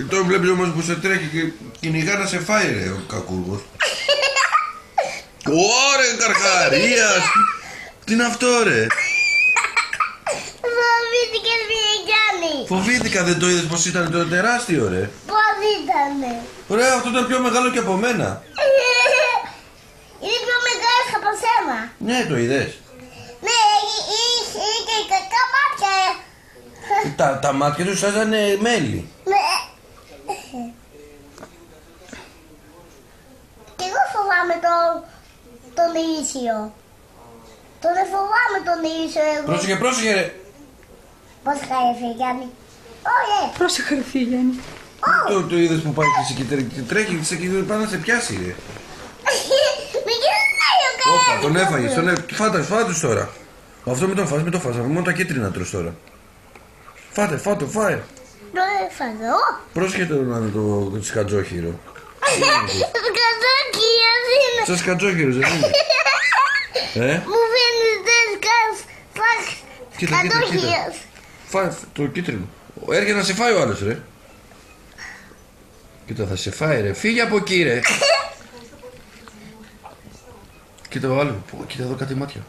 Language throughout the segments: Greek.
Τώρα βλέπεις όμως που σε τρέχει και κυνηγά να σε φάει ρε ο κακούργος. Ωρε καρχαρίας. Τι είναι αυτό ρε? Φοβήθηκες Γιάννη. Φοβήθηκα, δεν το είδες πως ήταν το τεράστιο ρε? Πώς ήτανε? Ωραία, αυτό ήταν πιο μεγάλο και από μένα. Είναι πιο μεγάλος από σένα. Ναι, το είδες? Ναι, είχε και κακά μάτια. Τα μάτια του σάζανε μέλι. Ναι. Και εγώ φοβάμαι τον ίσιο. Δεν φοβάμαι τον ίσιο εγώ. Πρόσεχε, πρόσεχε ρε. Πώς χάρη Γιάννη? Ωραία. Πρόσεχε ρε Γιάννη. Το είδες που πάει και τρέχει και πάει να σε πιάσει ρε. Μην κοιτάει ο Όπα, καλάς. τον έφαγες, φάτε τους τώρα. Αυτό μην το φας, μόνο τα κίτρινα τρως τώρα. Φάτε, φάε. Το έφαγα. Πρόσεχε το σκατζόχυρο. Σκατζόκιας είναι. Σαν σκατζόχυρος δεν είναι? Μου φαίνεται Κοίτα. σκατζόκιας. Φάε το κίτρινο. Έρχεται να σε φάει ο άλλος ρε. Κοίτα, θα σε φάει ρε. Φύγε από εκεί ρε. Κοίτα ο άλλος. Κοίτα εδώ κάτι μάτια.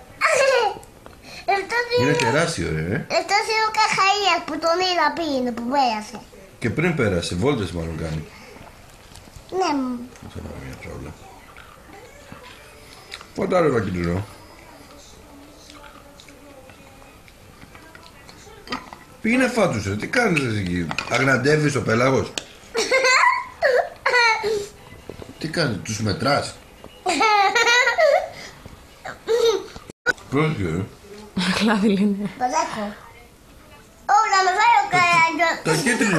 Είναι τεράστιο ρε. Αυτός είναι ο Καχαΐας που τον είδα πήγαινε που πέρασε. Και πριν πέρασε, βόλτες μάλλον κάνει. Ναι. Αυτό είναι μια πρόβλημα. Πότε άλλο ένα κίτρινο. Πήγαινε φάτους ρε, τι κάνεις εσύ εκεί? Αγναντεύεις ο πέλαγος? Τι κάνεις, τους μετράς? Πρόσεχε ρε. Κλάδι λένε. Ποδάκο. Να με φάει ο Καραγκιόζης.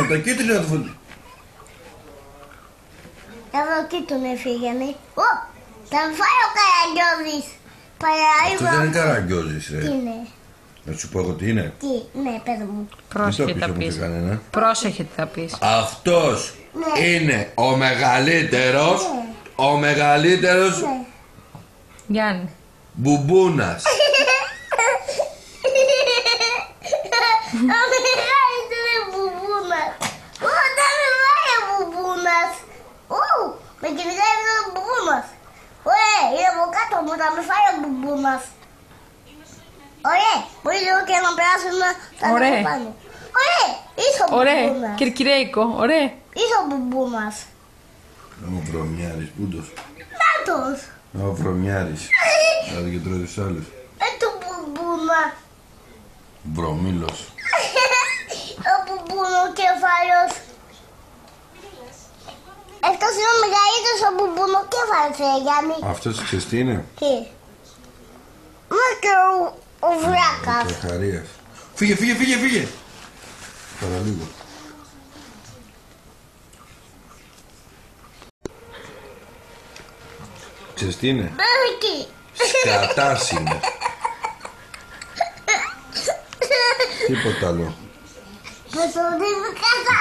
Τα κίτρινα του φωτί. Εδώ κοίτουνε φύγανε. Θα με φάει ο Καραγκιόζης. Αυτό δεν είναι Καραγκιόζης ρε. Τι είναι? Να σου πω εγώ τι είναι. Τι, ναι, πες μου. Πρόσεχε τι θα όμως πεις. σε κανένα. Πρόσεχε τι θα πεις. Αυτός Ναι. είναι ο μεγαλύτερος, ο μεγαλύτερος Ναι. Γιάννη. μπουμπούνας. Ο μεγαλύτερος μπουμπούνας. Δεν με φάει ο μπουμπούνας. Με κυνηγάει ο μπουμπούνας. Ωραία, είναι από κάτω μου, θα με φάει ο μπουμπούνας. Ωραία, μπορεί λίγο και να περάσουμε στα Ωραία. πάνω. Ωραία, είσαι ο Ωραία. μπουμπούνας. Κυρκυρέικο. Ωραία. Είσαι ο μπουμπούνας. Ο βρωμιάρης, πούντος. Νάτος. Ο βρωμιάρης. Δηλαδή και τρώει τους άλλους. Το μπουμπούνα. Βρωμίλος. Ο μπουμπούνο κεφάλιος. Αυτός είναι ο μεγαλύτερος ο μπουμπούνο κεφάλιος, Γιάννη. Αυτός ξέρεις τι είναι? Τι? Μα και ο βράκας. Καρχαρίας. Φύγε. Παραλίγο. Ξέρεις τι είναι? Εκεί. Σκατάς είναι. Τίποτα άλλο. Πες το δίνει κατά.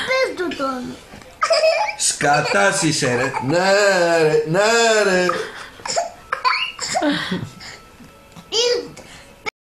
Πες του τον. Σκατάς είσαι ρε. Ναι ρε.